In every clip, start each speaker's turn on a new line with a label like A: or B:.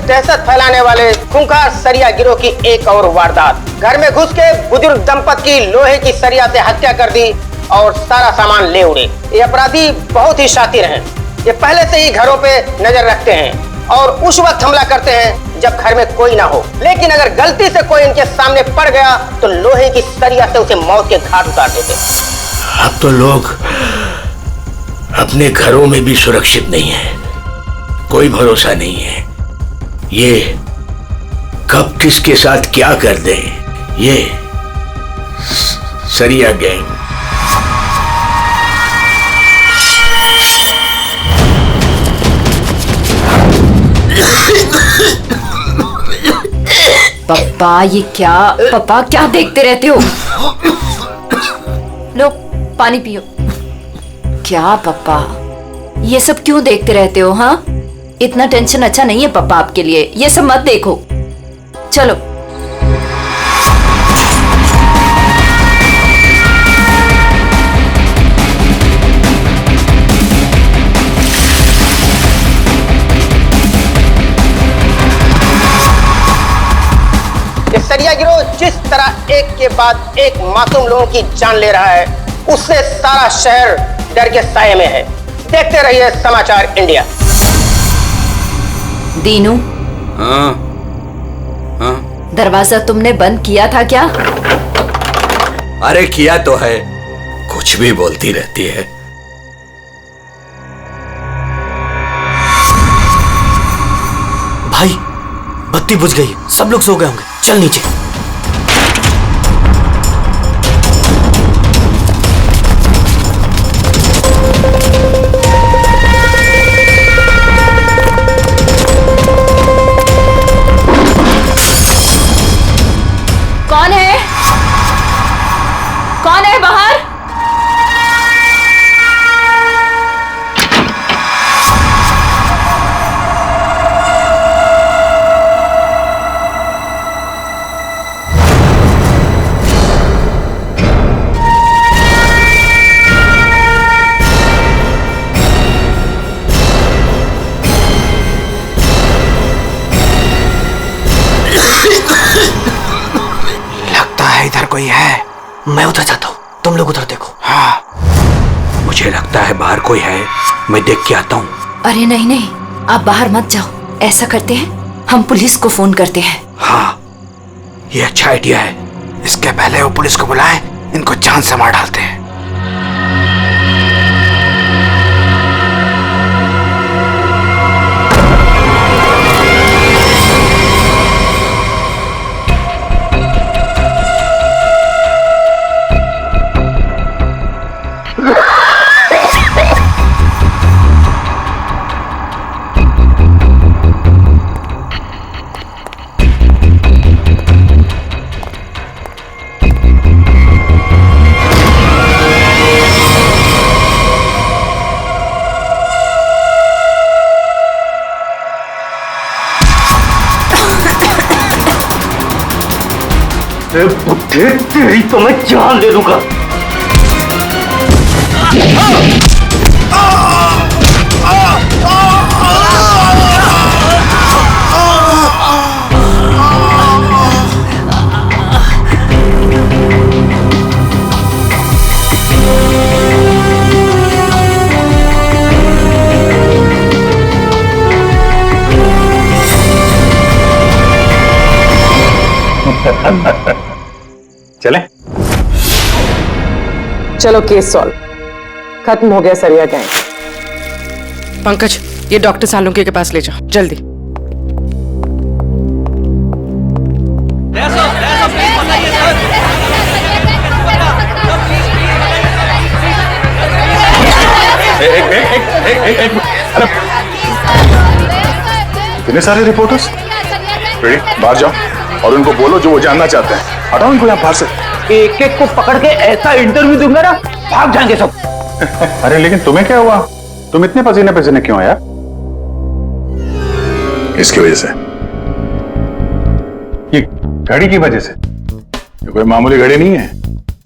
A: दहशत फैलाने वाले खूंखार सरिया गिरोह की एक और वारदात। घर में घुस के बुजुर्ग दंपति की लोहे की सरिया से हत्या कर दी और सारा सामान ले उड़े। ये अपराधी बहुत ही शातिर हैं। ये पहले से ही घरों पे नजर रखते हैं और उस वक्त हमला करते हैं जब घर में कोई ना हो। लेकिन अगर गलती से कोई इनके सामने पड़ गया तो लोहे की सरिया से उसे मौत के घाट उतार देते।
B: अब तो लोग अपने घरों में भी सुरक्षित नहीं है, कोई भरोसा नहीं है। ये कब किसके साथ क्या कर दे, ये सरिया गैंग।
C: पापा ये क्या, पापा क्या देखते रहते हो? लो पानी पियो। क्या पापा ये सब क्यों देखते रहते हो? हाँ, इतना टेंशन अच्छा नहीं है पापा आपके लिए, ये सब मत देखो। चलो
A: ये सरिया गिरोह जिस तरह एक के बाद एक मासूम लोगों की जान ले रहा है, उससे सारा शहर डर के साए में है। देखते रहिए समाचार इंडिया।
C: दीनू,
D: हाँ हाँ,
C: दरवाजा तुमने बंद किया था क्या?
D: अरे किया तो है, कुछ भी बोलती रहती है।
E: भाई बत्ती बुझ गई, सब लोग सो गए होंगे, चल नीचे।
C: कौन है? कौन है बाहर?
E: इधर कोई है, मैं उधर जाता हूँ, तुम लोग उधर देखो।
D: हाँ, मुझे लगता है बाहर कोई है, मैं देख के आता हूँ।
C: अरे नहीं नहीं, आप बाहर मत जाओ। ऐसा करते हैं, हम पुलिस को फोन करते हैं।
D: हाँ, ये अच्छा आइडिया है।
E: इसके पहले वो पुलिस को बुलाएं, इनको जान से मार डालते हैं।
A: तेरी तो मैं जान दे दूंगा।
F: चले?
G: चलो केस सॉल्व, खत्म हो गया सरिया गैंग।
H: पंकज, ये डॉक्टर सालुंके के पास ले जाओ जल्दी।
F: इतने सारे रिपोर्टर्स, बाहर जाओ और उनको बोलो जो वो जानना चाहते हैं। हटाओ इनको यहाँ बाहर से।
A: एक एक को पकड़ के ऐसा इंटरव्यू दूंगा ना, भाग जाएंगे सब।
F: अरे लेकिन तुम्हें क्या हुआ? तुम इतने पसीने पसीने क्यों आया? इसकी वजह से, ये घड़ी की वजह से। ये कोई मामूली घड़ी नहीं है,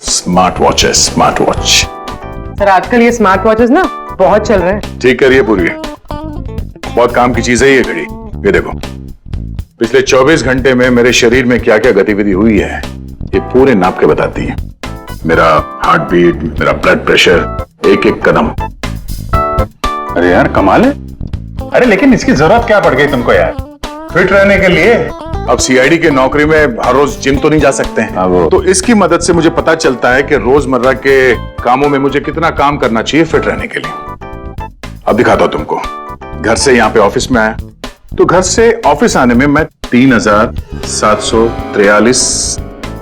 F: स्मार्ट वॉच है, स्मार्ट वॉच।
G: सर आजकल ये स्मार्ट वॉचेस ना बहुत चल रहे हैं।
F: ठीक करिए पूरी, बहुत काम की चीज है ये घड़ी। ये देखो, पिछले 24 घंटे में मेरे शरीर में क्या क्या गतिविधि हुई है ये पूरे नाप के बताती है। मेरा हार्ट बीट, मेरा ब्लड प्रेशर, एक एक कदम। अरे यार कमाल है। अरे लेकिन इसकी जरूरत क्या पड़ गई तुमको यार, फिट रहने के लिए? अब सीआईडी के नौकरी में हर रोज जिम तो नहीं जा सकते हैं, तो इसकी मदद से मुझे पता चलता है कि रोजमर्रा के कामों में मुझे कितना काम करना चाहिए फिट रहने के लिए। अब दिखाता हूं तुमको। घर से यहाँ पे ऑफिस में आया, तो घर से ऑफिस आने में मैं 3743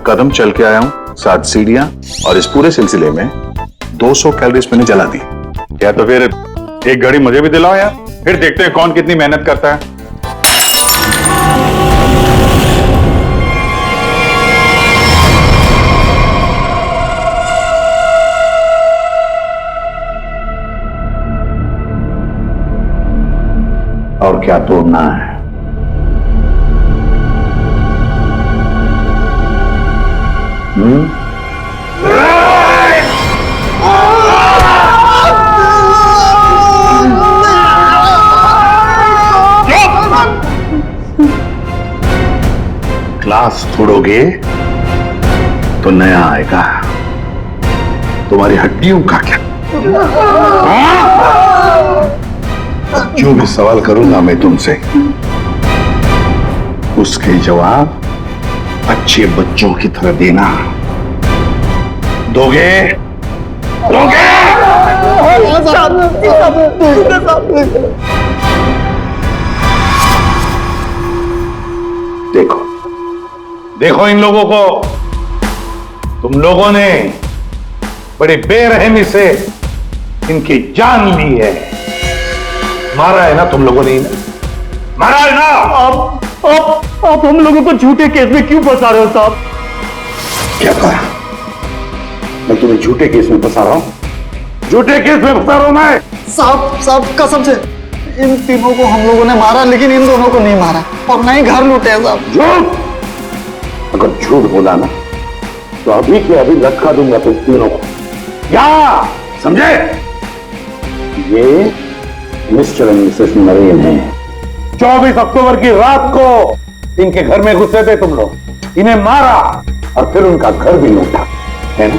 F: कदम चल के आया हूँ, 7 सीढ़ियां, और इस पूरे सिलसिले में 200 कैलोरीज मैंने जला दी। क्या तो फिर एक घड़ी मुझे भी दिलाओ यार, फिर देखते हैं कौन कितनी मेहनत करता है। और क्या तोड़ना है? ग्लास तोड़ोगे तो नया आएगा, तुम्हारी हड्डियों का क्या? जो भी सवाल करूंगा मैं तुमसे, उसके जवाब अच्छे बच्चों की तरह देना। दोगे? दोगे? देखो देखो इन लोगों को, तुम लोगों ने बड़ी बेरहमी से इनकी जान ली है। मारा है ना तुम लोगों ने इन्हें? मारा है ना?
I: आप हम लोगों को झूठे केस में क्यों फंसा रहे हो साहब?
F: क्या कहा? मैं तुम्हें झूठे केस में फंसा रहा हूं? झूठे केस में फंसा रहा हूं मैं?
I: साहब कसम से इन तीनों को हम लोगों ने मारा, लेकिन इन दोनों को नहीं मारा और ना ही घर लूटे हैं साहब।
F: झूठ! अगर झूठ बोला ना तो अभी के अभी लटका दूंगा तुम तीनों को। क्या समझे? ये मिस्टर एंड मिसेस नरेन है। 24 अक्टूबर की रात को इनके घर में घुसे थे तुम लोग, इन्हें मारा और फिर उनका घर भी लूटा, है ना?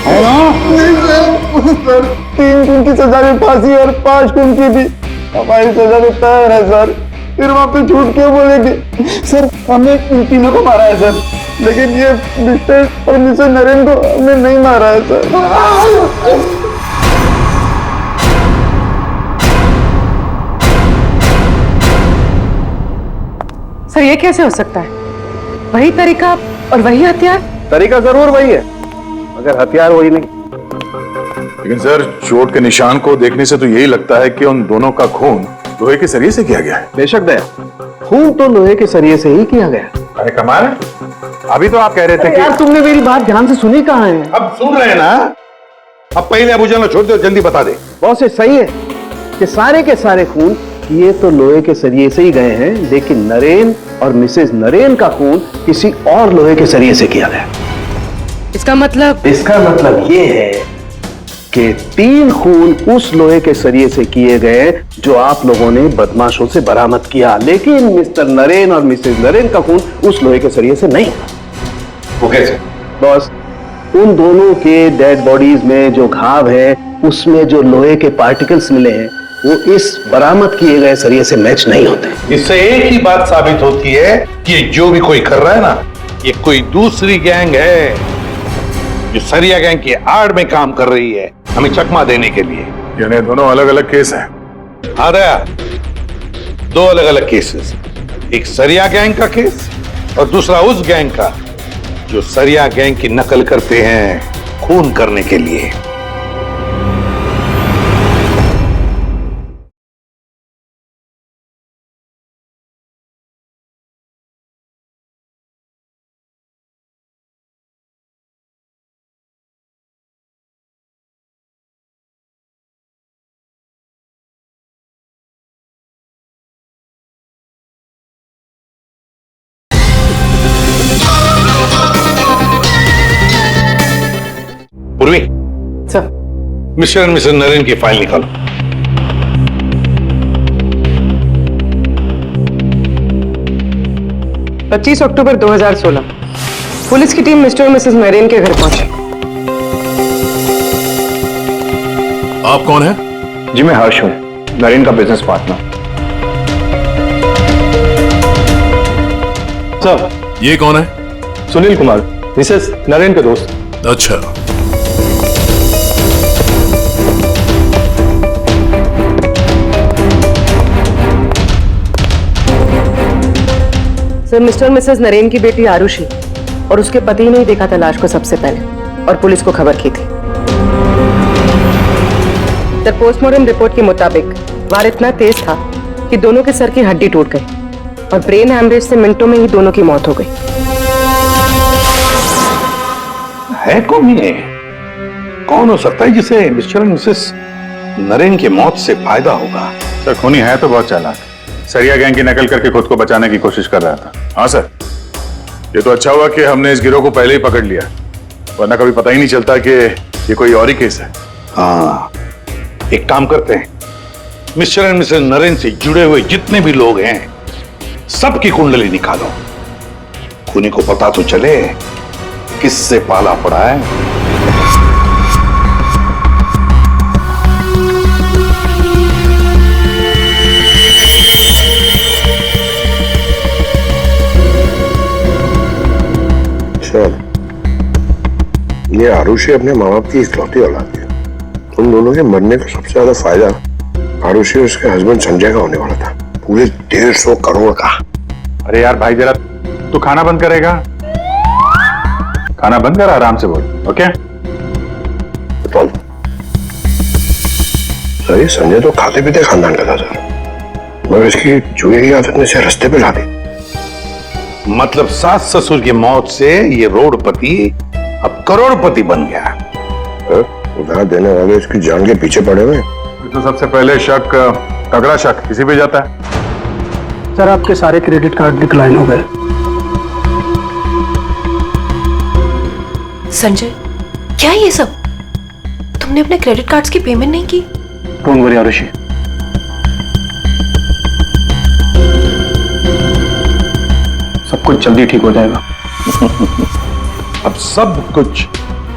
F: है ना?
I: नहीं सर 3 खून की सजा में फांसी और 5 खून की भी हमारी सजा में तैयार है सर। फिर वहां पे झूठ क्यों बोलेंगे? सर हमने इन तीनों को मारा है सर, लेकिन ये मिस्टर और मिसेस नरेन को हमने नहीं मारा है सर।
H: सर ये कैसे हो सकता है? वही तरीका और वही हथियार?
I: तरीका जरूर वही है, मगर हथियार वही नहीं।
F: लेकिन सर चोट के निशान को देखने से तो यही लगता है कि उन दोनों का खून लोहे के सरिये से किया गया है।
I: बेशक दया, खून तो लोहे के सरिये से ही किया गया।
F: अरे कमाल है, अभी तो आप कह रहे थे कि
I: यार तुमने मेरी बात ध्यान से सुनी कहाँ है?
F: अब सुन रहे हैं ना? अब पहले अबूजान छोड़ दो, जल्दी बता दे।
I: बहुत से सही है कि सारे के सारे खून ये तो लोहे के सरिये से ही गए हैं, लेकिन नरेन और मिसेस नरेन का खून किसी और लोहे के सरिये से किया गया।
H: इसका मतलब
I: ये है कि 3 खून उस लोहे के सरिये से किए गए जो आप लोगों ने बदमाशों से बरामद किया, लेकिन मिस्टर नरेन और मिसेस नरेन का खून उस लोहे के सरिये से नहीं।
F: वो कैसे?
I: बस उन दोनों के डेड बॉडीज में जो घाव है उसमें जो लोहे के पार्टिकल्स मिले हैं वो इस बरामद किए गए सरिये से मैच नहीं होते।
J: इससे एक ही बात साबित होती है कि जो भी कोई कर रहा है ना, ये कोई दूसरी गैंग है जो सरिया गैंग की आड़ में काम कर रही है हमें चकमा देने के लिए।
F: यानी दोनों अलग अलग केस हैं?
J: हाँ दया, 2 अलग अलग केसेस, एक सरिया गैंग का केस और दूसरा उस गैंग का जो सरिया गैंग की नकल करते हैं खून करने के लिए। Purvi,
I: sir
J: mister and missus Naren की फाइल निकालो।
H: 25 अक्टूबर 2016 पुलिस की टीम मिस्टर और मिसेस नरेन के घर पहुंची।
K: आप कौन हैं?
F: जी मैं हर्ष हूँ, नरेन का बिजनेस पार्टनर।
K: सर ये कौन है?
L: सुनील कुमार, मिसेस नरेन के दोस्त।
K: अच्छा,
H: सर मिस्टर और मिसेस नरेन की बेटी आरुषि और उसके पति ने ही देखा था लाश को सबसे पहले और पुलिस को खबर की थी। सर पोस्टमार्टम रिपोर्ट के मुताबिक वार इतना तेज था कि दोनों के सर की हड्डी टूट गई और ब्रेन हैमरेज से मिनटों में ही दोनों की मौत हो गई।
J: है कौन ये? कौन हो सकता है जिसे मिस्टर और मिसेस नरेन की मौत से फायदा होगा?
F: सर खूनी है तो बहुत चालाक, सरिया गैंग की नकल करके खुद को बचाने की कोशिश कर रहा था। हाँ सर, ये तो अच्छा हुआ कि हमने इस गिरोह को पहले ही पकड़ लिया, वरना कभी पता ही नहीं चलता कि ये कोई और ही केस है।
J: हाँ, एक काम करते हैं, मिस्टर एंड मिसेस नरेन से जुड़े हुए जितने भी लोग हैं सबकी कुंडली निकालो, खूनी को पता तो चले किससे पाला पड़ा है।
M: ये आरुषि अपने माँ बाप की इकलौती औलाद है। उन दोनों के मरने का सबसे ज्यादा फायदा आरुषि और उसके हस्बैंड संजय का होने वाला था, पूरे 150 करोड़ का।
F: अरे यार भाई जरा तू खाना बंद करेगा? खाना बंद कर, आराम से बोल। ओके
M: सर, ये संजय तो खाते पीते खानदान का था सर, मगर इसकी जुए की आदत ने से रास्ते पे ला दी।
J: मतलब सास ससुर की मौत से ये रोडपति अब करोड़पति बन गया।
M: उधार देने वाले इसकी जान के पीछे पड़े हुए।
F: तो सबसे पहले शक, तगड़ा शक किसी पे जाता है।
L: सर आपके सारे क्रेडिट कार्ड डिक्लाइन हो गए।
N: संजय, क्या ये सब? तुमने अपने क्रेडिट कार्ड्स की पेमेंट नहीं की?
L: डोंट वरी आरुषि, सब कुछ जल्दी ठीक हो जाएगा।
J: अब सब कुछ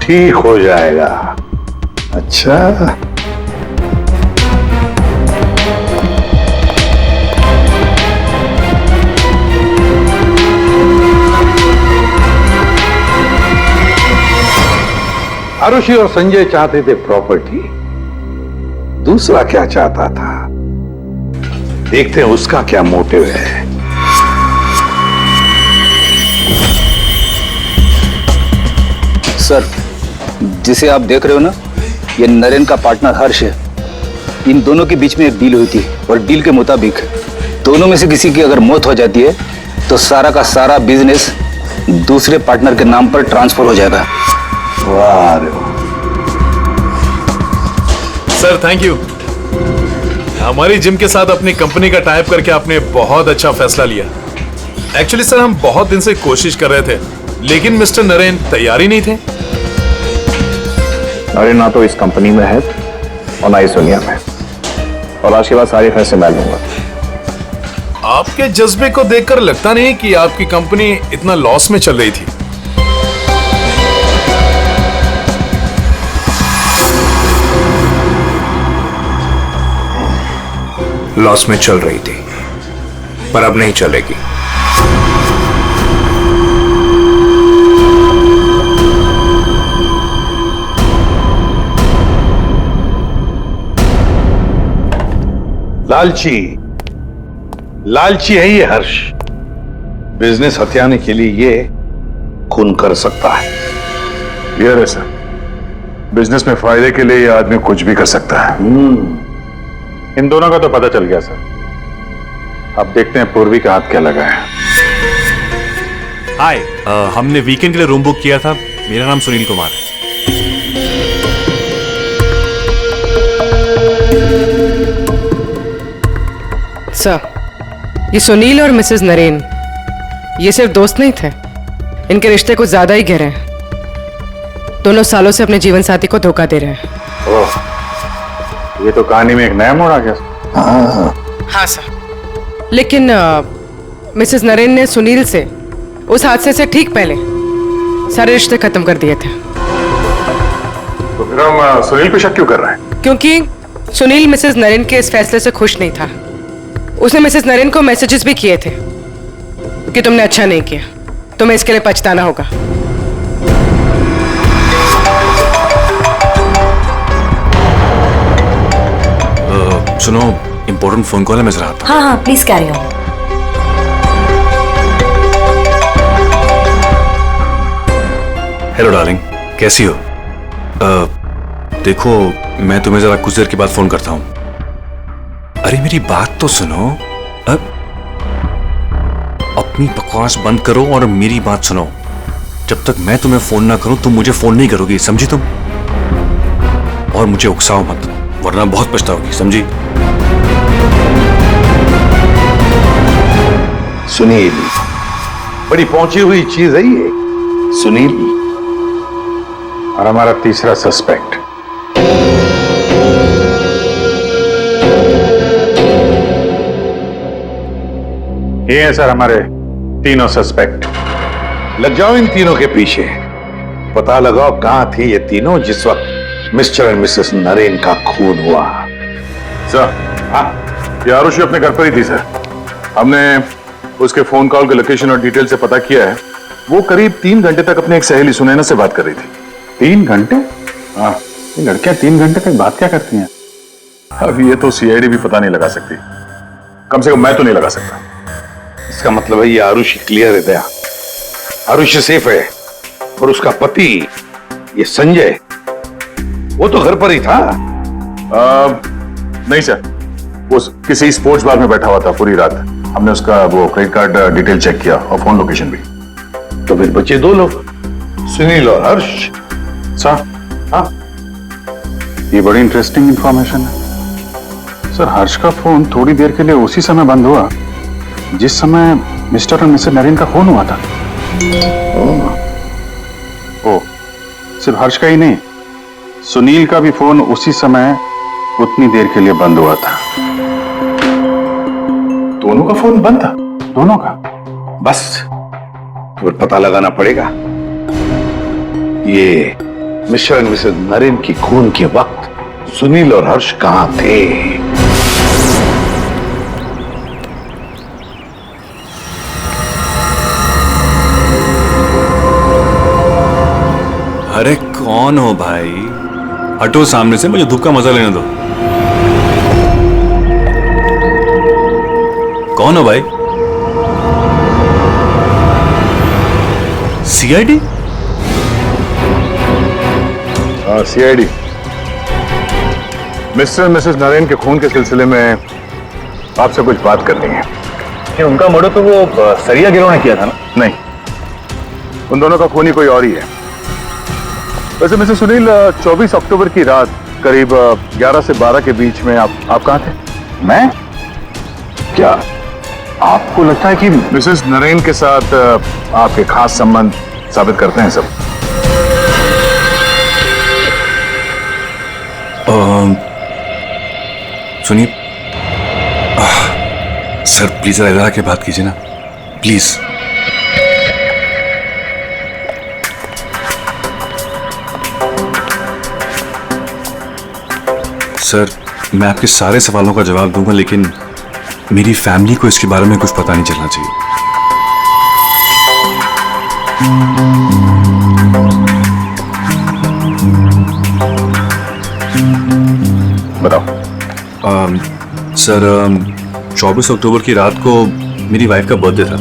J: ठीक हो जाएगा। अच्छा, आरुषि और संजय चाहते थे प्रॉपर्टी, दूसरा क्या चाहता था, देखते हैं उसका क्या मोटिव है।
O: सर, जिसे आप देख रहे हो ना, ये नरेन का पार्टनर हर्ष है। इन दोनों के बीच में एक डील हुई थी और डील के मुताबिक दोनों में से किसी की अगर मौत हो जाती है तो सारा का सारा बिजनेस दूसरे पार्टनर के नाम पर ट्रांसफर हो जाएगा।
J: वाह रे वाह।
K: Sir thank you. हमारी जिम के साथ अपनी कंपनी का टाइप करके आपने बहुत अच्छा फैसला लिया। एक्चुअली सर हम बहुत दिन से कोशिश कर रहे थे, लेकिन मिस्टर नरेन तैयार ही नहीं थे।
F: नरेन ना तो इस कंपनी में है और ना इस दुनिया में, और आज के बाद सारे फैसले मैं लूंगा।
K: आपके जज्बे को देखकर लगता नहीं कि आपकी कंपनी इतना लॉस में चल रही थी।
B: लॉस में चल रही थी, पर अब नहीं चलेगी।
J: लालची है ये हर्ष। बिजनेस हथियाने के लिए ये खून कर सकता है।
F: क्लियर है सर, बिजनेस में फायदे के लिए ये आदमी कुछ भी कर सकता है। इन दोनों का तो पता चल गया सर। अब देखते हैं पूर्वी का हाथ क्या लगा है।
K: हाय, हमने वीकेंड के लिए रूम बुक किया था। मेरा नाम सुनील कुमार है।
H: सर, ये सुनील और मिसेस नरेन ये सिर्फ दोस्त नहीं थे, इनके रिश्ते कुछ ज्यादा ही गहरे हैं। दोनों सालों से अपने जीवन साथी को धोखा दे रहे हैं।
F: ओह, ये तो कहानी में एक नया मोड़ आ गया।
H: हाँ सर, लेकिन मिसेस नरेन ने सुनील से उस हादसे से ठीक पहले सारे रिश्ते खत्म कर दिए थे।
F: तो फिर हम सुनील पे शक क्यों कर रहे हैं?
H: क्योंकि सुनील मिसेस नरेन के इस फैसले से खुश नहीं था। उसने मिसेस नरेन को मैसेजेस भी किए थे कि तुमने अच्छा नहीं किया, तुम्हें इसके लिए पछताना होगा।
K: सुनो, इंपॉर्टेंट फोन कॉल है, मैं जरा आता हूं।
N: हाँ हाँ please carry on.
K: Hello darling, कैसी हो? देखो, मैं तुम्हें जरा कुछ देर के बाद फोन करता हूँ। अरे मेरी बात तो सुनो। अपनी बकवास बंद करो और मेरी बात सुनो। जब तक मैं तुम्हें फोन ना करूं तुम मुझे फोन नहीं करोगी, समझी तुम? और मुझे उकसाओ मत, वरना बहुत पछताओगी, समझी?
J: सुनील, बड़ी पहुंची हुई चीज है ये। सुनील और हमारा तीसरा सस्पेक्ट। ये है सर हमारे तीनों सस्पेक्ट। लग जाओ इन तीनों के पीछे, पता लगाओ कहां थी ये तीनों जिस वक्त मिस्टर एंड मिसेस नरेन का खून हुआ।
F: सर, हाँ, ये आरुषि अपने घर पर ही थी सर। हमने उसके फोन कॉल के लोकेशन और डिटेल से पता किया है। वो करीब 3 घंटे तक अपनी एक सहेली सुनैना से बात कर रही थी।
L: 3 घंटे? हाँ, ये लड़कियां 3 घंटे तक बात क्या करती हैं?
F: अब ये तो सीआईडी भी पता नहीं लगा सकती, कम से कम मैं तो नहीं लगा सकता।
J: इसका मतलब है ये आरुषि क्लियर है दया। आरुषि सेफ है और उसका पति ये संजय वो तो घर पर ही था।
F: नहीं सर, वो किसी स्पोर्ट्स बार में बैठा हुआ था पूरी रात। हमने उसका वो क्रेडिट कार्ड डिटेल चेक किया और फोन लोकेशन भी।
J: तो फिर बचे 2 लोग, सुनील और हर्ष।
L: सर, हाँ, ये बड़ी इंटरेस्टिंग इंफॉर्मेशन है। सर, हर्ष का फोन थोड़ी देर के लिए उसी समय बंद हुआ जिस समय मिस्टर और मिसेस नरेन का फोन हुआ था। ओ, सिर्फ हर्ष का ही नहीं, सुनील का भी फोन उसी समय उतनी देर के लिए बंद हुआ था।
F: दोनों का फोन बंद था?
L: दोनों का।
J: बस तो फिर पता लगाना पड़ेगा ये मिस्टर एंड मिसेस नरेन की खून के वक्त सुनील और हर्ष कहां थे।
K: अरे कौन हो भाई? हटो सामने से, मुझे धूप का मजा लेने दो। कौन हो भाई? सीआईडी?
F: हाँ, CID. Mister and missus Naren के खून के सिलसिले में आपसे कुछ बात करनी है।
L: कि उनका मर्डर तो वो सरिया गिरोह ने किया था ना?
F: नहीं, उन दोनों का खूनी कोई और ही है। वैसे मिस्टर सुनील, 24 अक्टूबर की रात करीब 11 से 12 के बीच में आप कहां थे?
L: मैं? क्या आपको लगता है कि
F: मिसेस नरेन के साथ आपके खास संबंध साबित करते हैं सब?
K: सुनिए सर, प्लीज इधर आके बात कीजिए ना, प्लीज। सर, मैं आपके सारे सवालों का जवाब दूंगा, लेकिन मेरी फैमिली को इसके बारे में कुछ पता नहीं चलना चाहिए।
F: बताओ।
K: सर, 24 अक्टूबर की रात को मेरी वाइफ का बर्थडे था।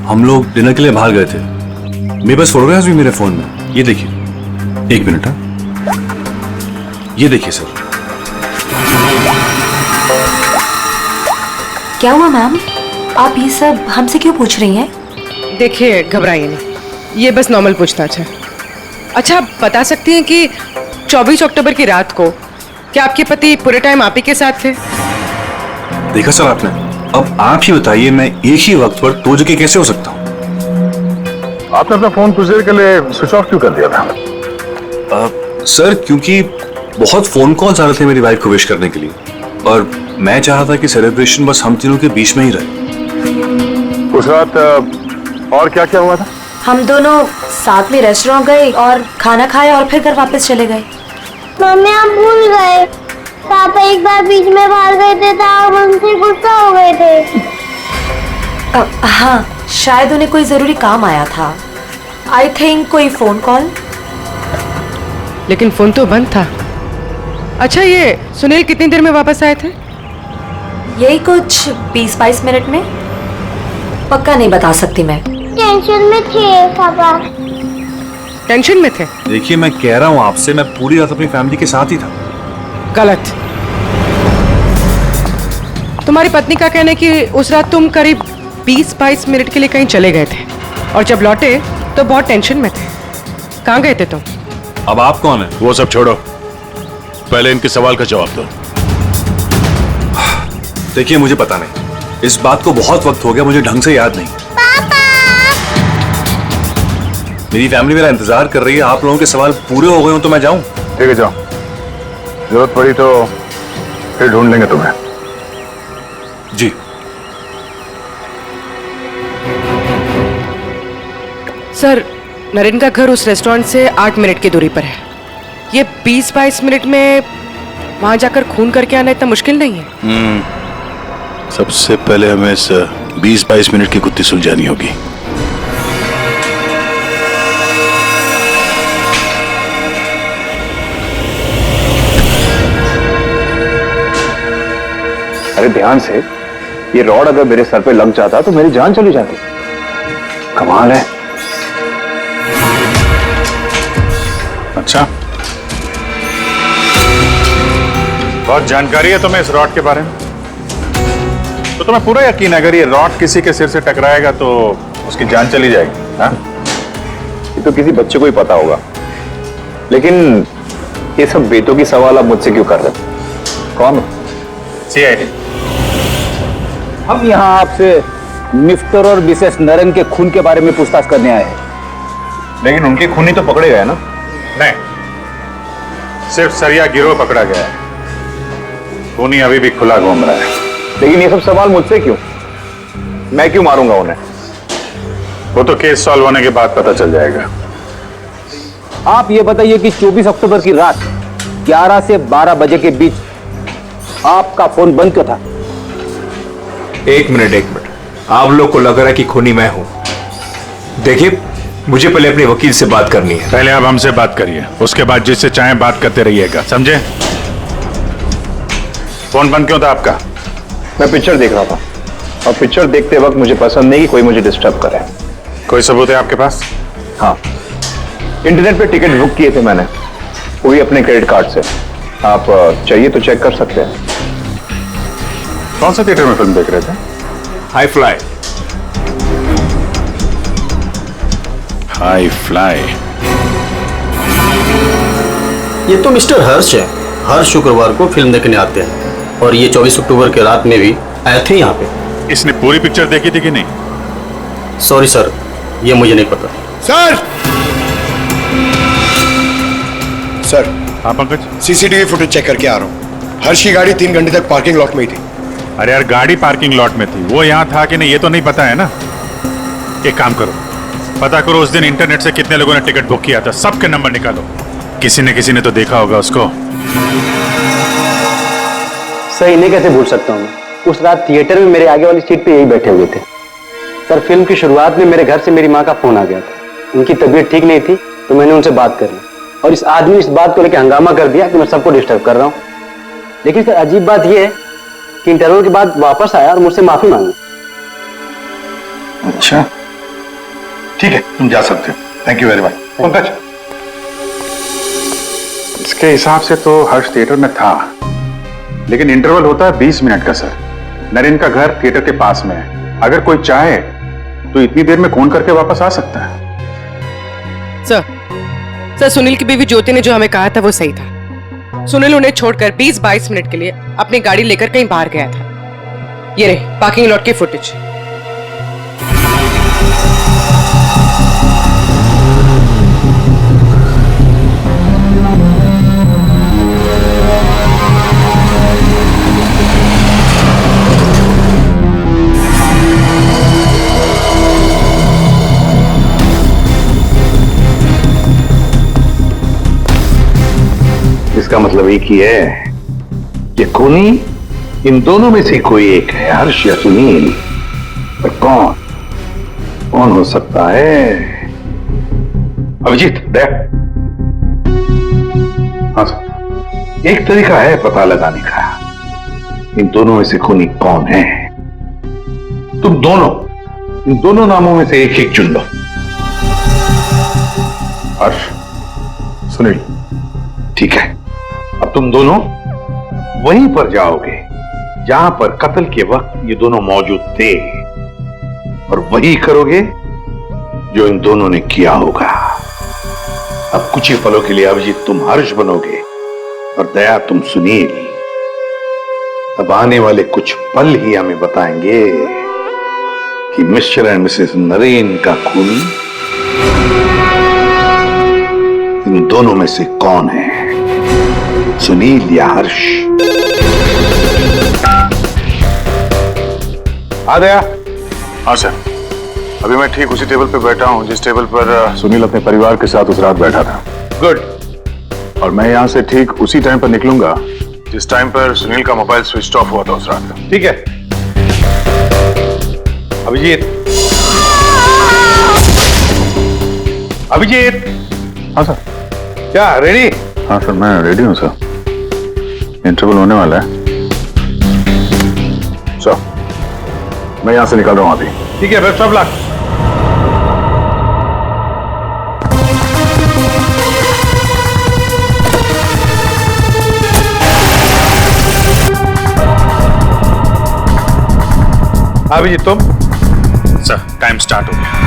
K: हम लोग डिनर के लिए बाहर गए थे। मेरे पास फोटोग्राफ्स भी मेरे फोन में, ये देखिए। 1 मिनट। ये देखिए सर।
N: क्या हुआ मैम? आप ये सब हमसे क्यों पूछ रही हैं?
H: देखिए, घबराइए नहीं, ये बस नॉर्मल पूछताछ है। अच्छा, आप बता सकती हैं कि 24 अक्टूबर की रात को क्या आपके पति पूरे टाइम आप ही के साथ थे?
K: देखा सर आपने, अब आप ही बताइए, मैं एक ही वक्त पर 2 जगह कैसे हो सकता हूँ?
F: आपने अपना फोन कुछ देर के लिए स्विच ऑफ क्यों कर दिया था?
K: सर, क्योंकि बहुत फोन कॉल्स आ रहे थे मेरी वाइफ को विश करने के लिए, और मैं चाहता था कि सेलिब्रेशन बस हम तीनों के बीच में ही रहे।
F: उस रात और क्या क्या हुआ था?
C: हम दोनों साथ में रेस्टोरेंट गए और खाना खाया और फिर घर वापस चले गए।
P: मम्मी हम भूल गए, पापा एक बार बीच में बाहर गए थे तो हम उनसे गुस्सा हो गए थे।
C: हाँ, शायद उन्हें कोई जरूरी काम आया था। आई थिंक कोई फोन कॉल।
H: लेकिन फोन तो बंद था। अच्छा, ये सुनील कितनी देर में वापस आए थे?
C: यही कुछ 20-22 मिनट में। पक्का नहीं बता सकती मैं।
P: टेंशन में थे पापा।
H: टेंशन में थे?
Q: देखिए, मैं कह रहा हूँ आपसे, मैं पूरी रात अपनी फैमिली के साथ ही था।
H: गलत। तुम्हारी पत्नी का कहना है कि उस रात तुम करीब 20-22 मिनट के लिए कहीं चले गए थे और जब लौटे तो बहुत टेंशन में थे। कहाँ गए थे तुम?
Q: अब आप कौन है?
J: वो सब छोड़ो, पहले इनके सवाल का जवाब दो।
Q: देखिए, मुझे पता नहीं, इस बात को बहुत वक्त हो गया, मुझे ढंग से याद नहीं। मेरी फैमिली मेरा इंतजार कर रही है। आप लोगों के सवाल पूरे हो गए हो तो मैं जाऊं?
L: ठीक है, जाओ। जरूरत पड़ी तो फिर ढूंढ लेंगे तुम्हें।
Q: जी।
H: सर, नरेन का घर उस रेस्टोरेंट से 8 मिनट की दूरी पर है। ये 20-22 मिनट में वहां जाकर खून करके आना इतना मुश्किल नहीं है।
J: सबसे पहले हमें इस 20-22 मिनट की गुत्थी सुलझानी होगी।
O: अरे ध्यान से, ये रॉड अगर मेरे सर पे लग जाता तो मेरी जान चली जाती। कमाल है।
L: अच्छा, बहुत जानकारी है तुम्हें इस रॉड के बारे में। तो तुम्हें पूरा यकीन है अगर ये रॉड किसी के सिर से टकराएगा तो उसकी जान चली जाएगी? हाँ?
O: ये तो किसी बच्चे को ही पता होगा, लेकिन ये सब बेतों की सवाल आप मुझसे क्यों कर रहे हो? कौन हो?
L: CID।
O: हम यहाँ आपसे मिस्टर और मिसेस नरेन के खून के बारे में पूछताछ करने आए हैं।
L: लेकिन उनके खूनी तो पकड़े गए ना? नहीं, सिर्फ सरिया गिरोह पकड़ा गया है। खूनी अभी भी खुला घूम रहा है।
O: लेकिन ये सब सवाल मुझसे क्यों? मैं क्यों मारूंगा उन्हें?
L: वो तो केस सॉल्व होने के बाद पता चल जाएगा।
O: आप ये बताइए कि 24 अक्टूबर की रात 11 से 12 बजे के बीच आपका फोन बंद क्यों था?
D: एक मिनट। आप लोग को लग रहा है कि खूनी मैं हूं। देखिए, मुझे पहले अपने वकील से बात करनी है।
L: पहले आप हमसे बात करिए, उसके बाद जिससे चाहे बात करते रहिएगा, समझे? फोन बंद क्यों था आपका?
O: मैं पिक्चर देख रहा था और पिक्चर देखते वक्त मुझे पसंद नहीं कि कोई मुझे डिस्टर्ब करे।
L: कोई सबूत है आपके पास?
O: हाँ, इंटरनेट पे टिकट बुक किए थे मैंने, वो भी अपने क्रेडिट कार्ड से। आप चाहिए तो चेक कर सकते हैं।
L: कौन सा थिएटर में फिल्म देख रहे थे?
D: High fly.
J: High fly.
R: ये तो मिस्टर हर्ष है। हर शुक्रवार को फिल्म देखने आते हैं और ये 24 अक्टूबर के रात में भी आए थे यहाँ पे।
L: इसने पूरी पिक्चर देखी थी कि नहीं?
R: सॉरी सर, ये मुझे नहीं पता।
M: सर।
L: हाँ पंकज,
M: CCTV फुटेज चेक करके आ रहा हूँ। हर्ष की गाड़ी 3 घंटे तक पार्किंग लॉट में ही थी।
L: अरे यार, गाड़ी पार्किंग लॉट में थी, वो यहाँ था कि नहीं ये तो नहीं पता है ना। एक काम करो, पता करो उस दिन इंटरनेट से कितने लोगों ने टिकट बुक किया था, सबके नंबर निकालो। किसी ने तो देखा होगा उसको।
O: सर, इन्हें कैसे भूल सकता हूँ? उस रात थिएटर में मेरे आगे वाली सीट पे यही बैठे हुए थे। सर, फिल्म की शुरुआत में मेरे घर से मेरी माँ का फोन आ गया था। उनकी तबीयत ठीक नहीं थी तो मैंने उनसे बात कर ली और इस आदमी ने इस बात को लेकर हंगामा कर दिया कि मैं सबको डिस्टर्ब कर रहा हूँ। लेकिन सर, अजीब बात यह है कि इंटरवल के बाद वापस आया और मुझसे माफी मांगी।
L: अच्छा, ठीक है, तुम जा सकते हो। Thank you very much. Pankaj, इसके हिसाब से तो हर्ष थिएटर में था, लेकिन इंटरवल होता है 20 मिनट का सर। नरेन का घर थिएटर के पास में है। अगर कोई चाहे तो इतनी देर में फोन करके वापस आ सकता है।
H: सर, सुनील की बीवी ज्योति ने जो हमें कहा था वो सही था। सुनील उन्हें छोड़कर 20-22 मिनट के लिए अपनी गाड़ी लेकर कहीं बाहर गया था। ये रहे पार्किंग लॉट की फुटेज।
J: इसका मतलब एक ही है, ये खूनी इन दोनों में से कोई एक है, हर्ष या सुनील। पर कौन कौन हो सकता है? अभिजीत दे। हाँ सर, एक तरीका है पता लगाने का, इन दोनों में से खूनी कौन है। तुम दोनों इन दोनों नामों में से एक एक चुन लो। हर्ष, सुनील। ठीक है, अब तुम दोनों वहीं पर जाओगे जहां पर कत्ल के वक्त ये दोनों मौजूद थे, और वही करोगे जो इन दोनों ने किया होगा। अब कुछ ही पलों के लिए अभिजीत तुम हर्ष बनोगे और दया तुम सुनील। अब आने वाले कुछ पल ही हमें बताएंगे कि मिस्टर एंड मिसेस नरेन का खूनी इन दोनों में से कौन है, सुनील या हर्ष। आ गया?
L: हाँ सर, अभी मैं ठीक उसी टेबल पे बैठा हूँ जिस टेबल पर सुनील अपने परिवार के साथ उस रात बैठा था।
J: गुड।
L: और मैं यहाँ से ठीक उसी टाइम पर निकलूंगा जिस टाइम पर सुनील का मोबाइल स्विच ऑफ हुआ था उस रात का।
J: ठीक है अभिजीत। अभिजीत।
L: हाँ सर।
J: क्या रेडी?
L: हाँ सर, मैं रेडी हूँ सर, इंटरवल होने वाला है। सर, मैं यहाँ से निकल रहा हूँ अभी।
J: ठीक है, बेस्ट ऑफ लक। अभिजीत तुम?
Q: सर, टाइम स्टार्ट हो गया।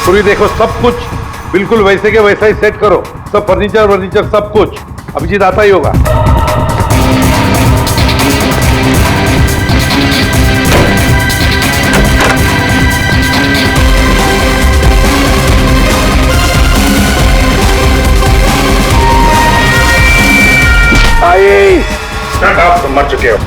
J: पूरी देखो, सब कुछ बिल्कुल वैसे के वैसा ही सेट करो, सब फर्नीचर सब कुछ। अभिजीत आता ही होगा। आई आप तो मर चुके हो।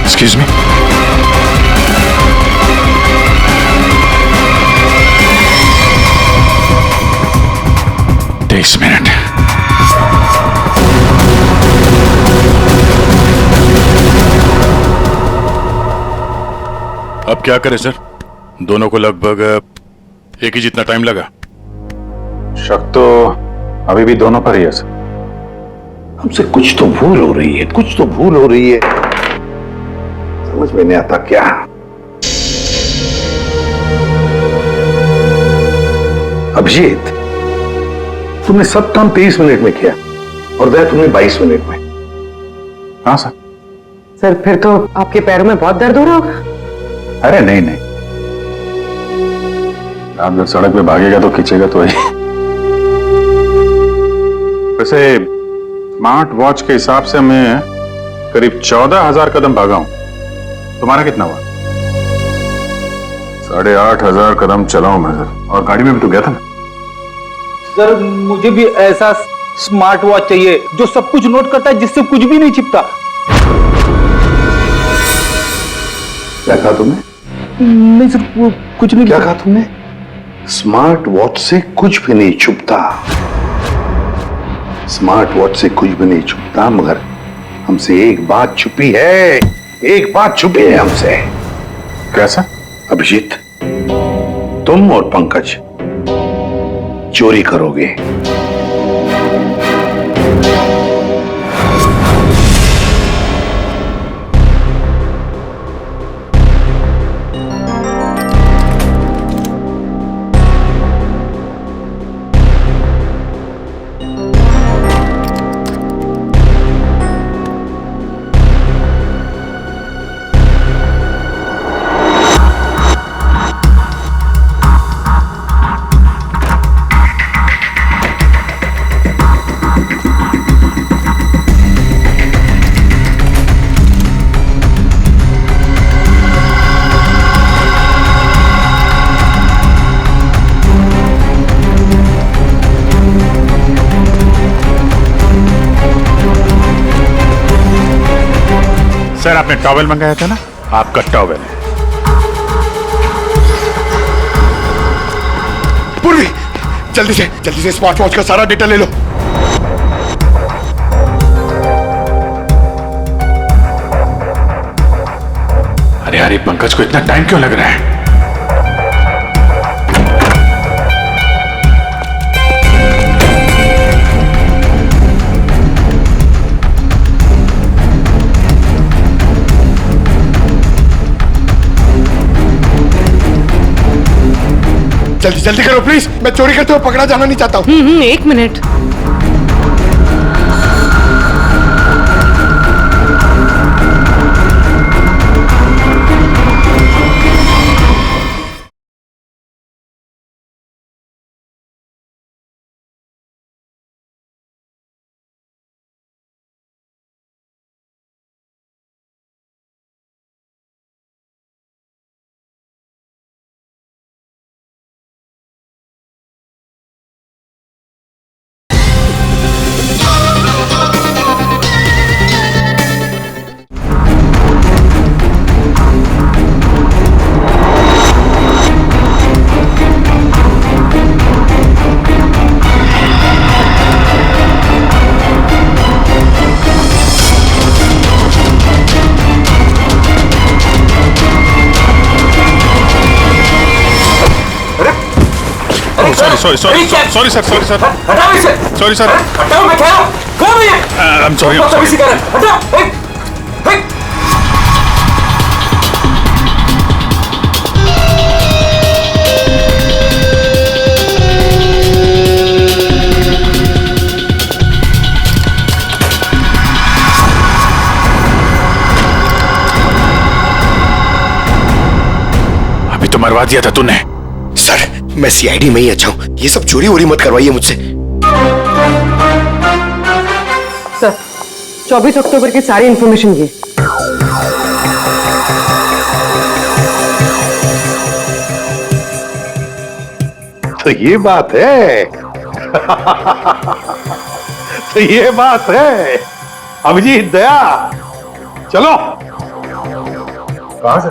L: Excuse me? This minute. क्या करें सर, दोनों को लगभग एक ही जितना टाइम लगा।
F: शक तो अभी भी दोनों पर ही है सर।
J: हमसे कुछ तो भूल हो रही है, कुछ तो भूल हो रही है, समझ में नहीं आता क्या। अभिजीत, तुमने सब काम 23 मिनट में किया और वह तुमने 22 मिनट में।
F: हाँ सर।
G: सर फिर तो आपके पैरों में बहुत दर्द हो रहा होगा।
F: अरे नहीं नहीं, आप जब सड़क पे भागेगा तो खींचेगा तो ही। वैसे स्मार्ट वॉच के हिसाब से मैं करीब 14,000 कदम भागा हूं। तुम्हारा कितना हुआ? 8,500 कदम चला हूं मैं सर, और गाड़ी में भी तो गया था ना।
O: सर मुझे भी ऐसा स्मार्ट वॉच चाहिए जो सब कुछ नोट करता है, जिससे कुछ भी नहीं छिपता।
J: क्या कहा तुमने?
O: नहीं सर, कुछ नहीं।
J: क्या कहा तुमने? स्मार्ट वॉच से कुछ भी नहीं छुपता। स्मार्ट वॉच से कुछ भी नहीं छुपता, मगर हमसे एक बात छुपी है, एक बात छुपी है हमसे।
F: कैसा?
J: अभिजीत, तुम और पंकज चोरी करोगे।
F: सर आपने टॉवेल मंगाया था ना, आपका टॉवेल है।
M: पूर्वी, जल्दी से स्मार्ट वॉच का सारा डेटा ले लो।
F: अरे यार, पंकज को इतना टाइम क्यों लग रहा है?
M: जल्दी करो प्लीज, मैं चोरी करते हुए पकड़ा जाना नहीं चाहता हूँ।
H: 1 मिनट।
F: सॉरी सर,
I: हटाओ, मैं कह रहा हूं, कौन है ये?
F: I'm sorry.
I: हटाओ।
F: अभी तो मरवा दिया था तूने।
M: सर मैं सीआईडी में ही अच्छा हूं, ये सब चोरी वोरी मत करवाइए मुझसे।
G: सर 24 अक्टूबर की सारी इंफॉर्मेशन ये।
J: तो ये बात है। तो ये बात है। अभिजीत, दया, चलो। कहां से?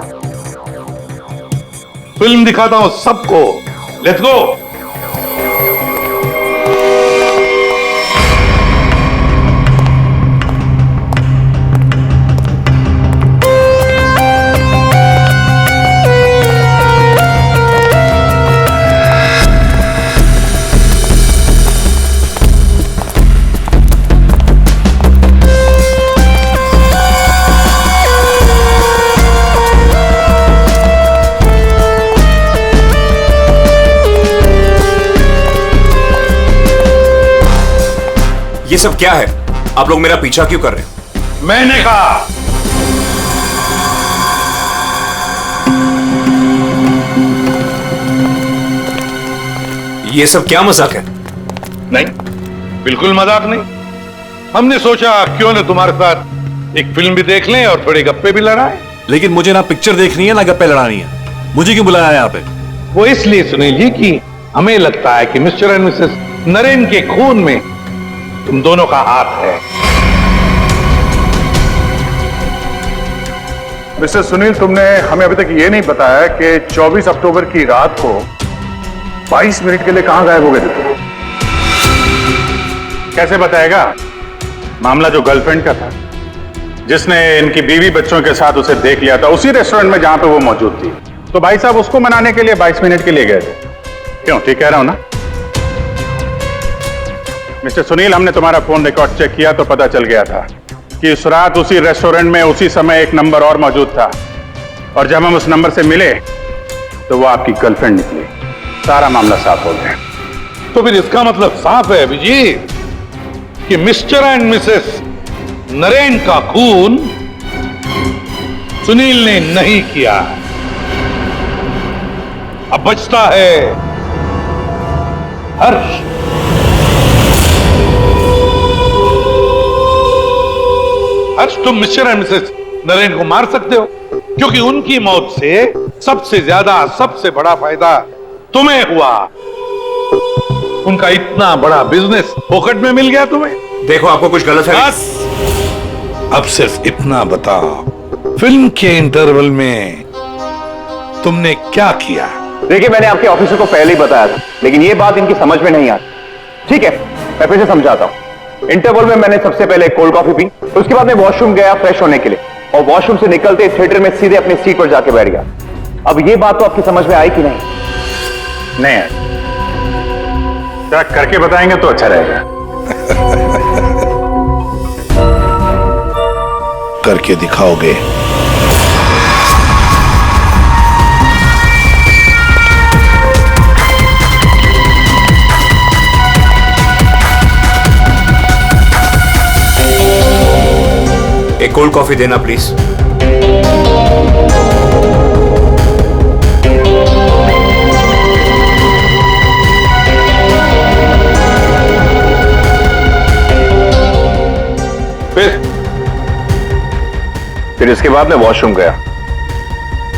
J: फिल्म दिखाता हूं सबको। Let's go.
D: ये सब क्या है? आप लोग मेरा पीछा क्यों कर रहे हैं?
J: मैंने कहा
D: ये सब क्या मजाक है?
J: नहीं, बिल्कुल मजाक नहीं। हमने सोचा क्यों न तुम्हारे साथ एक फिल्म भी देख लें और थोड़े गप्पे भी लड़ाएं।
Q: लेकिन मुझे ना पिक्चर देखनी है ना गप्पे लड़ानी है। मुझे क्यों बुलाया यहाँ पे?
J: वो इसलिए सुनील जी कि हमें लगता है कि मिस्टर एंड मिसेस नरेन के खून में तुम दोनों का हाथ है।
L: मिस्टर सुनील, तुमने हमें अभी तक ये नहीं बताया कि 24 अक्टूबर की रात को 22 मिनट के लिए कहां गायब हो गए थे तुम? कैसे बताएगा? मामला जो गर्लफ्रेंड का था, जिसने इनकी बीवी बच्चों के साथ उसे देख लिया था उसी रेस्टोरेंट में जहां पे वो मौजूद थी, तो भाई साहब उसको मनाने के लिए 22 मिनट के लिए गए थे। क्यों, ठीक कह रहा हूं ना? मिस्टर सुनील, हमने तुम्हारा फोन रिकॉर्ड चेक किया तो पता चल गया था कि उस रात उसी रेस्टोरेंट में उसी समय एक नंबर और मौजूद था, और जब हम उस नंबर से मिले तो वो आपकी गर्लफ्रेंड निकली। सारा मामला साफ हो गया।
J: तो फिर इसका मतलब साफ है अभिजीत कि मिस्टर एंड मिसेस नरेन का खून सुनील ने नहीं किया। अब बचता है हर्ष। हर्ष, तुम मिस्टर एंड मिसेस नरेन को मार सकते हो क्योंकि उनकी मौत से सबसे ज्यादा, सबसे बड़ा फायदा तुम्हें हुआ। उनका इतना बड़ा बिजनेस फोकट में मिल गया तुम्हें।
D: देखो, आपको कुछ गलत है।
J: बस अब सिर्फ इतना बताओ, फिल्म के इंटरवल में तुमने क्या किया?
S: देखिए, मैंने आपके ऑफिसर को पहले ही बताया था, लेकिन ये बात इनकी समझ में नहीं आती। ठीक है, मैं फिर से समझाता हूँ। इंटरवल में मैंने सबसे पहले कोल्ड कॉफी पी, उसके बाद मैं वॉशरूम गया फ्रेश होने के लिए, और वॉशरूम से निकलते थिएटर में सीधे अपनी सीट पर जाके बैठ गया। अब ये बात तो आपकी समझ में आई कि नहीं?
L: नहीं, जरा करके बताएंगे तो अच्छा रहेगा।
J: करके दिखाओगे?
D: एक कोल्ड कॉफी देना प्लीज।
S: फिर इसके बाद मैं वॉशरूम गया।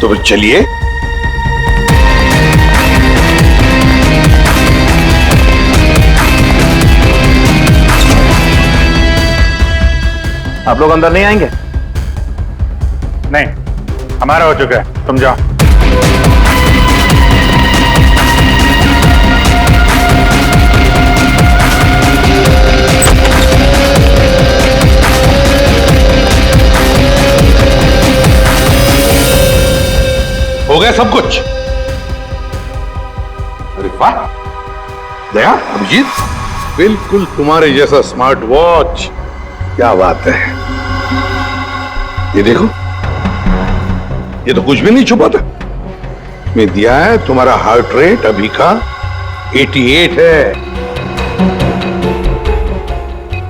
J: तो फिर चलिए।
S: आप लोग अंदर नहीं आएंगे?
L: नहीं, हमारा हो चुका है, तुम जाओ।
J: हो गया सब कुछ? अरे वाह दया, अभिजीत, बिल्कुल तुम्हारे जैसा स्मार्ट वॉच। क्या बात है। ये देखो, ये तो कुछ भी नहीं छुपा था। मैं दिया है तुम्हारा हार्ट रेट अभी का 88 है।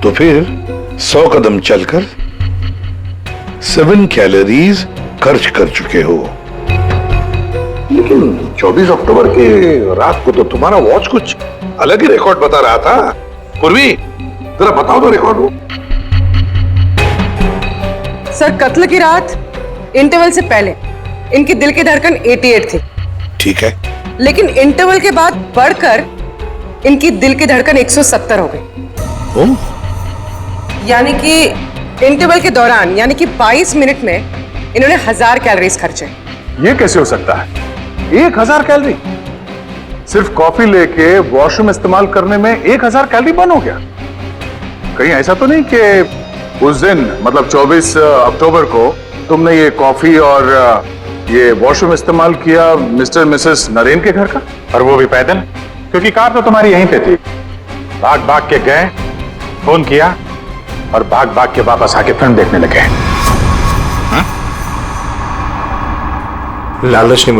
J: तो फिर 100 कदम चलकर 7 कैलोरीज खर्च कर चुके हो। लेकिन 24 अक्टूबर के रात को तो तुम्हारा वॉच कुछ अलग ही रिकॉर्ड बता रहा था। पूर्वी, जरा बताओ तो रिकॉर्ड वो।
H: सर, कत्ल की रात इंटरवल से पहले इनकी दिल की धड़कन 88 थी।
J: ठीक है,
H: लेकिन इंटरवल के बाद बढ़कर इनकी दिल की धड़कन 170 हो गई। यानी कि इंटरवल के दौरान, यानी कि 22 मिनट में इन्होंने 1000 कैलोरीज खर्चे।
L: ये कैसे हो सकता है? 1000 कैलोरी? सिर्फ कॉफी लेके वॉशरूम इस्तेमाल करने में 1000 कैलोरी बर्न हो गया? कहीं ऐसा तो नहीं कि उस दिन, मतलब 24 अक्टूबर को तुमने ये कॉफी और ये वॉशरूम इस्तेमाल किया मिस्टर मिसेस नरेन के घर का, और वो भी पैदल? क्योंकि कार तो तुम्हारी यहीं पे थी। भाग भाग के गए, फोन किया और भाग भाग के वापस आके फिल्म देखने लगे।
D: लालच ने